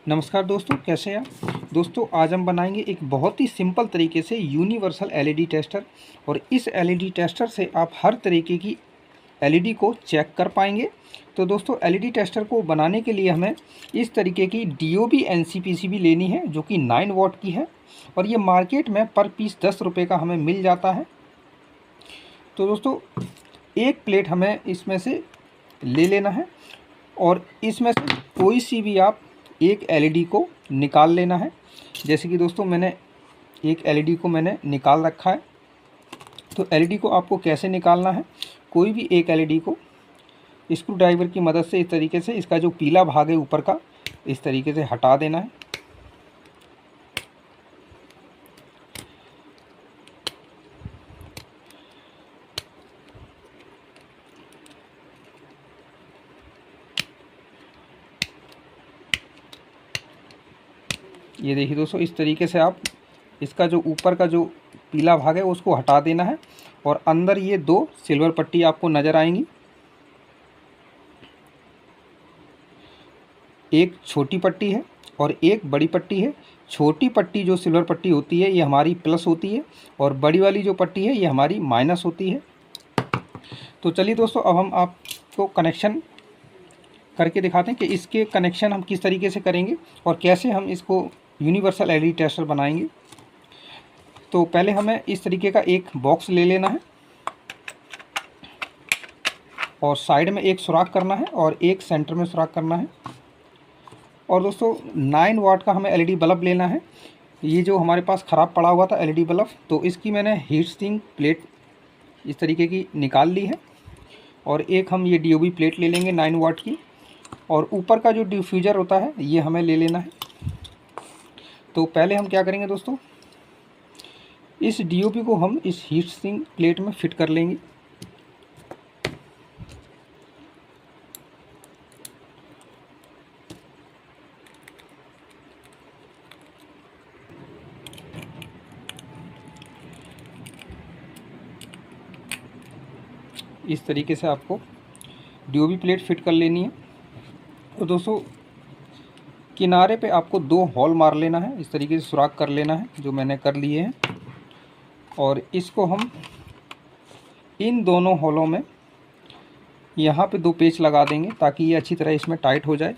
नमस्कार दोस्तों, कैसे हैं आप। दोस्तों आज हम बनाएंगे एक बहुत ही सिंपल तरीके से यूनिवर्सल एलईडी टेस्टर। और इस एलईडी टेस्टर से आप हर तरीके की एलईडी को चेक कर पाएंगे। तो दोस्तों एलईडी टेस्टर को बनाने के लिए हमें इस तरीके की डीओबी एनसीपीसीबी लेनी है जो कि 9 वॉट की है। और ये मार्केट में पर पीस 10 रुपये का हमें मिल जाता है। तो दोस्तों एक प्लेट हमें इसमें से ले लेना है और इसमें से कोई सी भी आप एक एलईडी को निकाल लेना है। जैसे कि दोस्तों मैंने एक एलईडी को मैंने निकाल रखा है। तो एलईडी को आपको कैसे निकालना है, कोई भी एक एलईडी को स्क्रू ड्राइवर की मदद से इस तरीके से इसका जो पीला भाग है ऊपर का इस तरीके से हटा देना है। ये देखिए दोस्तों, इस तरीके से आप इसका जो ऊपर का जो पीला भाग है उसको हटा देना है। और अंदर ये दो सिल्वर पट्टी आपको नज़र आएंगी, एक छोटी पट्टी है और एक बड़ी पट्टी है। छोटी पट्टी जो सिल्वर पट्टी होती है ये हमारी प्लस होती है और बड़ी वाली जो पट्टी है ये हमारी माइनस होती है। तो चलिए दोस्तों अब हम आपको कनेक्शन करके दिखाते हैं कि इसके कनेक्शन हम किस तरीके से करेंगे और कैसे हम इसको यूनिवर्सल एलईडी टेस्टर बनाएंगे। तो पहले हमें इस तरीके का एक बॉक्स ले लेना है और साइड में एक सुराख करना है और एक सेंटर में सुराख करना है। और दोस्तों 9 वाट का हमें एलईडी बल्ब लेना है। ये जो हमारे पास ख़राब पड़ा हुआ था एलईडी बल्ब, तो इसकी मैंने हीट सिंक प्लेट इस तरीके की निकाल ली है। और एक हम ये डीओबी प्लेट ले लेंगे 9 वाट की। और ऊपर का जो डिफ्यूज़र होता है ये हमें ले लेना है। तो पहले हम क्या करेंगे दोस्तों, इस डीओपी को हम इस हीट सिंक प्लेट में फिट कर लेंगे। इस तरीके से आपको डीओपी प्लेट फिट कर लेनी है। तो दोस्तों किनारे पे आपको 2 हॉल मार लेना है, इस तरीके से सुराख कर लेना है जो मैंने कर लिए हैं। और इसको हम इन दोनों हॉलों में यहाँ पे 2 पेच लगा देंगे ताकि ये अच्छी तरह इसमें टाइट हो जाए।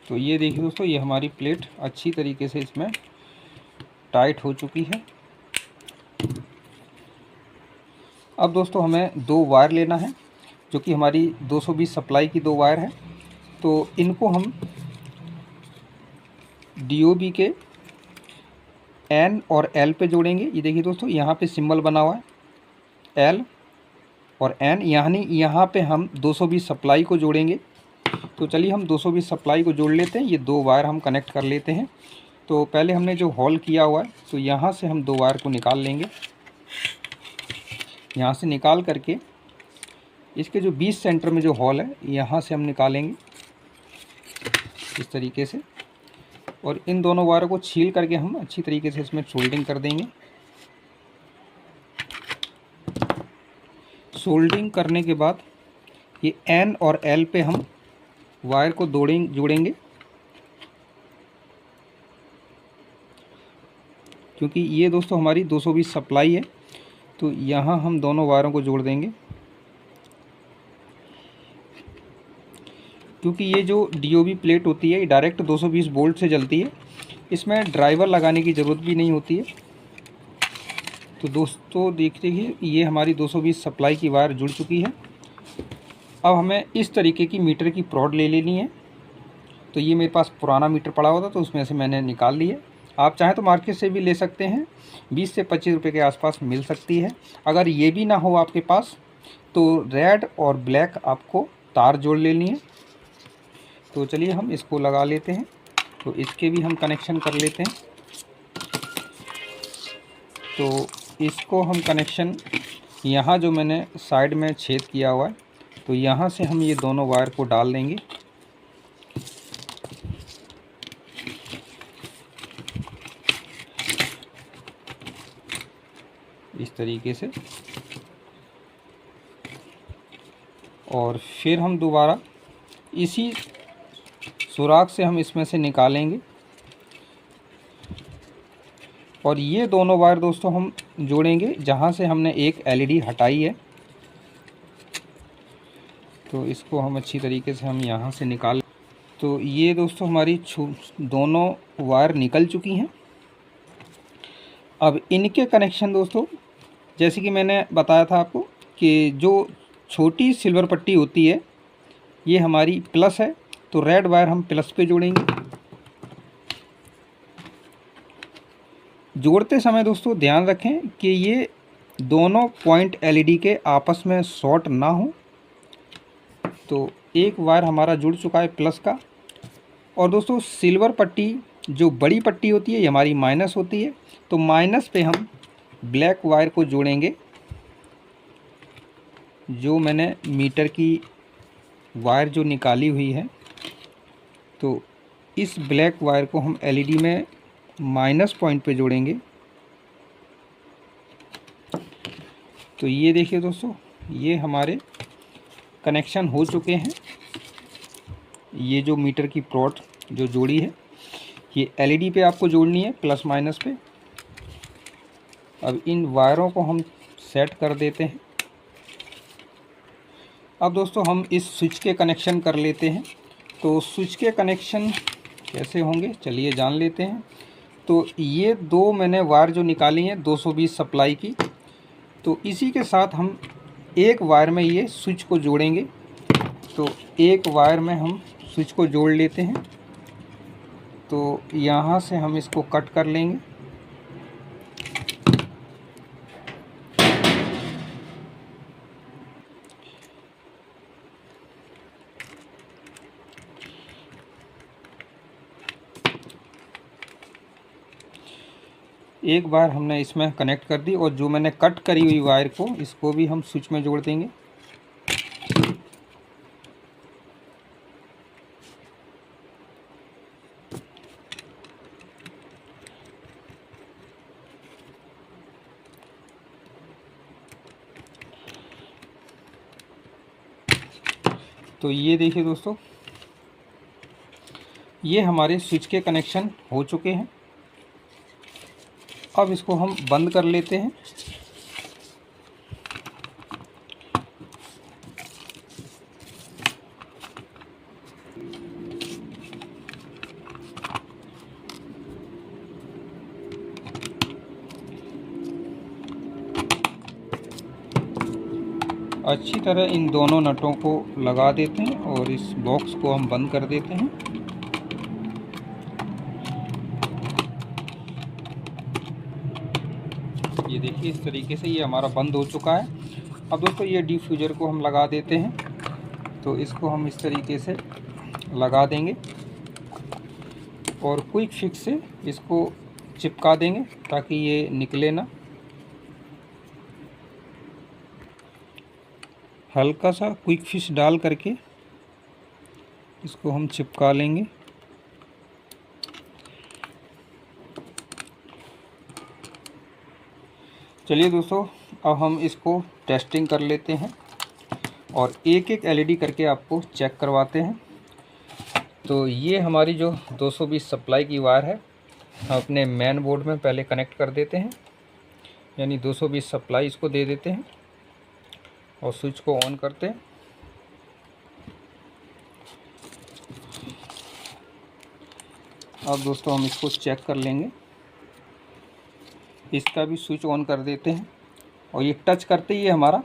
तो ये देखिए दोस्तों, ये हमारी प्लेट अच्छी तरीके से इसमें टाइट हो चुकी है। अब दोस्तों हमें 2 वायर लेना है जो कि हमारी 220 सप्लाई की 2 वायर है। तो इनको हम डीओबी के एन और एल पे जोड़ेंगे। ये देखिए दोस्तों, यहाँ पे सिंबल बना हुआ है एल और एन, यानी यहाँ पे हम 220 सप्लाई को जोड़ेंगे। तो चलिए हम 220 सप्लाई को जोड़ लेते हैं। ये 2 वायर हम कनेक्ट कर लेते हैं। तो पहले हमने जो हॉल किया हुआ है तो यहाँ से हम 2 वायर को निकाल लेंगे। यहाँ से निकाल करके इसके जो 20 सेंटर में जो हॉल है यहाँ से हम निकालेंगे इस तरीके से। और इन दोनों वायरों को छील करके हम अच्छी तरीके से इसमें सोल्डिंग कर देंगे। सोल्डिंग करने के बाद ये एन और एल पे हम वायर को जोड़ेंगे, क्योंकि ये दोस्तों हमारी 220 सप्लाई है। तो यहाँ हम दोनों वायरों को जोड़ देंगे, क्योंकि ये जो डीओबी प्लेट होती है ये डायरेक्ट 220 वोल्ट से जलती है, इसमें ड्राइवर लगाने की ज़रूरत भी नहीं होती है। तो दोस्तों देखिए ये हमारी 220 सप्लाई की वायर जुड़ चुकी है। अब हमें इस तरीके की मीटर की प्रॉड ले लेनी है। तो ये मेरे पास पुराना मीटर पड़ा हुआ था तो उसमें से मैंने निकाल ली है। आप चाहें तो मार्केट से भी ले सकते हैं, 20 से 25 रुपये के आसपास मिल सकती है। अगर ये भी ना हो आपके पास तो रेड और ब्लैक आपको तार जोड़ लेनी है। तो चलिए हम इसको लगा लेते हैं। तो इसके भी हम कनेक्शन कर लेते हैं। तो इसको हम कनेक्शन यहाँ जो मैंने साइड में छेद किया हुआ है तो यहाँ से हम ये दोनों वायर को डाल देंगे। इस तरीके से, और फिर हम दोबारा इसी सुराख से हम इसमें से निकालेंगे। और ये दोनों वायर दोस्तों हम जोड़ेंगे जहाँ से हमने एक एलईडी हटाई है। तो इसको हम अच्छी तरीके से हम यहाँ से निकाल, तो ये दोस्तों हमारी दोनों वायर निकल चुकी हैं। अब इनके कनेक्शन दोस्तों, जैसे कि मैंने बताया था आपको कि जो छोटी सिल्वर पट्टी होती है ये हमारी प्लस है, तो रेड वायर हम प्लस पे जोड़ेंगे। जोड़ते समय दोस्तों ध्यान रखें कि ये दोनों पॉइंट एलईडी के आपस में शॉर्ट ना हो। तो एक वायर हमारा जुड़ चुका है प्लस का। और दोस्तों सिल्वर पट्टी जो बड़ी पट्टी होती है ये हमारी माइनस होती है, तो माइनस पे हम ब्लैक वायर को जोड़ेंगे। जो मैंने मीटर की वायर जो निकाली हुई है, तो इस ब्लैक वायर को हम एलईडी में माइनस पॉइंट पे जोड़ेंगे। तो ये देखिए दोस्तों, ये हमारे कनेक्शन हो चुके हैं। ये जो मीटर की प्रोड जो जोड़ी है ये एलईडी पे आपको जोड़नी है प्लस माइनस पे। अब इन वायरों को हम सेट कर देते हैं। अब दोस्तों हम इस स्विच के कनेक्शन कर लेते हैं। तो स्विच के कनेक्शन कैसे होंगे चलिए जान लेते हैं। तो ये दो मैंने वायर जो निकाली हैं 220 सप्लाई की, तो इसी के साथ हम एक वायर में ये स्विच को जोड़ेंगे। तो एक वायर में हम स्विच को जोड़ लेते हैं। तो यहाँ से हम इसको कट कर लेंगे। एक वायर हमने इसमें कनेक्ट कर दी, और जो मैंने कट करी हुई वायर को इसको भी हम स्विच में जोड़ देंगे। तो ये देखिए दोस्तों, ये हमारे स्विच के कनेक्शन हो चुके हैं। अब इसको हम बंद कर लेते हैं। अच्छी तरह इन दोनों नटों को लगा देते हैं और इस बॉक्स को हम बंद कर देते हैं। ये देखिए इस तरीके से ये हमारा बंद हो चुका है। अब दोस्तों ये डिफ्यूज़र को हम लगा देते हैं। तो इसको हम इस तरीके से लगा देंगे और क्विक फिक्स से इसको चिपका देंगे ताकि ये निकले ना। हल्का सा क्विक फिक्स डाल करके इसको हम चिपका लेंगे। चलिए दोस्तों, अब हम इसको टेस्टिंग कर लेते हैं और एक एक एलईडी करके आपको चेक करवाते हैं। तो ये हमारी जो 220 सप्लाई की वायर है हम अपने मेन बोर्ड में पहले कनेक्ट कर देते हैं, यानी 220 सप्लाई इसको दे देते हैं और स्विच को ऑन करते हैं। अब दोस्तों हम इसको चेक कर लेंगे। इसका भी स्विच ऑन कर देते हैं और ये टच करते ही हमारा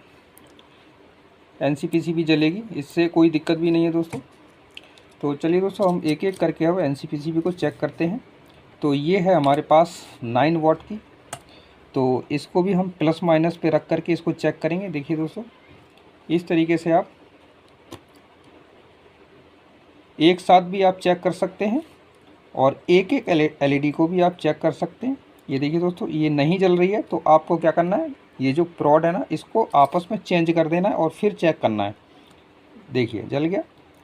एनसीपीसी भी जलेगी, इससे कोई दिक्कत भी नहीं है दोस्तों। तो चलिए दोस्तों हम एक एक करके अब एनसीपीसी को चेक करते हैं। तो ये है हमारे पास 9 वाट की, तो इसको भी हम प्लस माइनस पे रख करके इसको चेक करेंगे। देखिए दोस्तों, इस तरीके से आप एक साथ भी आप चेक कर सकते हैं और एक एक एलईडी को भी आप चेक कर सकते हैं। ये देखिए दोस्तों, ये नहीं जल रही है तो आपको क्या करना है, ये जो प्रोड है ना इसको आपस में चेंज कर देना है और फिर चेक करना है। देखिए जल गया।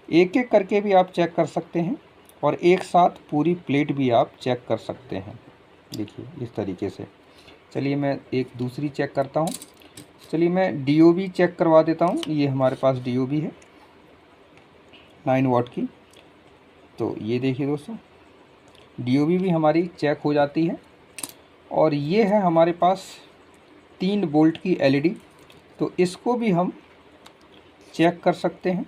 एक एक करके भी आप चेक कर सकते हैं और एक साथ पूरी प्लेट भी आप चेक कर सकते हैं। देखिए इस तरीके से चलिए मैं एक दूसरी चेक करता हूँ। चलिए मैं DOB चेक करवा देता हूँ। ये हमारे पास DOB है 9 वाट की। तो ये देखिए दोस्तों, DOB भी हमारी चेक हो जाती है। और ये है हमारे पास 3 वोल्ट की LED। तो इसको भी हम चेक कर सकते हैं।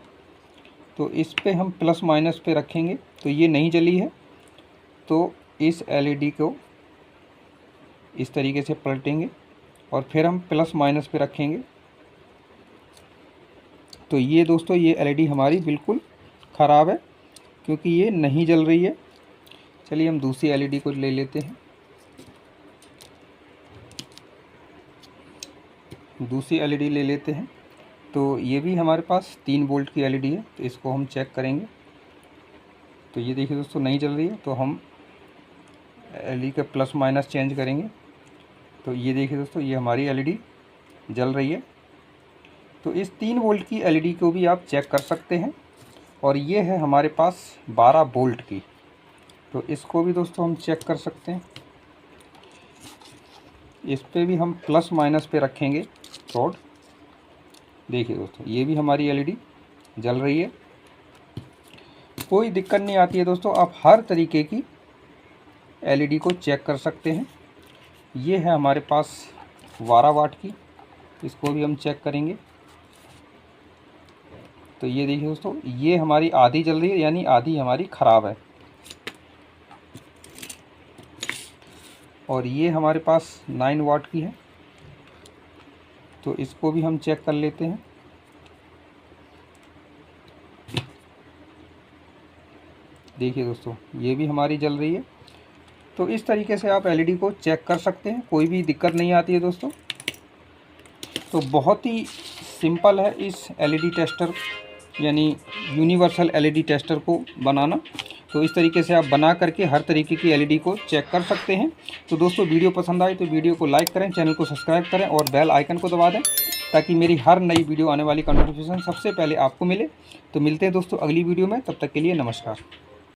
तो इस पे हम प्लस माइनस पे रखेंगे तो ये नहीं जली है। तो इस LED को इस तरीके से पलटेंगे और फिर हम प्लस माइनस पे रखेंगे। तो ये दोस्तों, ये LED हमारी बिल्कुल ख़राब है क्योंकि ये नहीं जल रही है। चलिए हम दूसरी LED को ले लेते हैं। दूसरी LED ले लेते हैं। तो ये भी हमारे पास 3 वोल्ट की LED है। तो इसको हम चेक करेंगे। तो ये देखिए दोस्तों, नहीं जल रही है। तो हम LED का प्लस माइनस चेंज करेंगे। तो ये देखिए दोस्तों, ये हमारी LED जल रही है। तो इस 3 वोल्ट की LED को भी आप चेक कर सकते हैं। और ये है हमारे पास 12 वोल्ट की। तो इसको भी दोस्तों हम चेक कर सकते हैं। इस पे भी हम प्लस माइनस पे रखेंगे रॉड। देखिए दोस्तों, ये भी हमारी LED जल रही है। कोई दिक्कत नहीं आती है दोस्तों, आप हर तरीके की LED को चेक कर सकते हैं। ये है हमारे पास 12 वाट की। इसको भी हम चेक करेंगे। तो ये देखिए दोस्तों, ये हमारी आधी जल रही है, यानी आधी हमारी ख़राब है। और ये हमारे पास 9 वाट की है। तो इसको भी हम चेक कर लेते हैं। देखिए दोस्तों, ये भी हमारी जल रही है। तो इस तरीके से आप LED को चेक कर सकते हैं, कोई भी दिक्कत नहीं आती है दोस्तों। तो बहुत ही सिंपल है इस LED टेस्टर यानी यूनिवर्सल LED टेस्टर को बनाना। तो इस तरीके से आप बना करके हर तरीके की LED को चेक कर सकते हैं। तो दोस्तों, वीडियो पसंद आए तो वीडियो को लाइक करें, चैनल को सब्सक्राइब करें और बेल आइकन को दबा दें ताकि मेरी हर नई वीडियो आने वाली का नोटिफिकेशन सबसे पहले आपको मिले। तो मिलते हैं दोस्तों अगली वीडियो में, तब तक के लिए नमस्कार।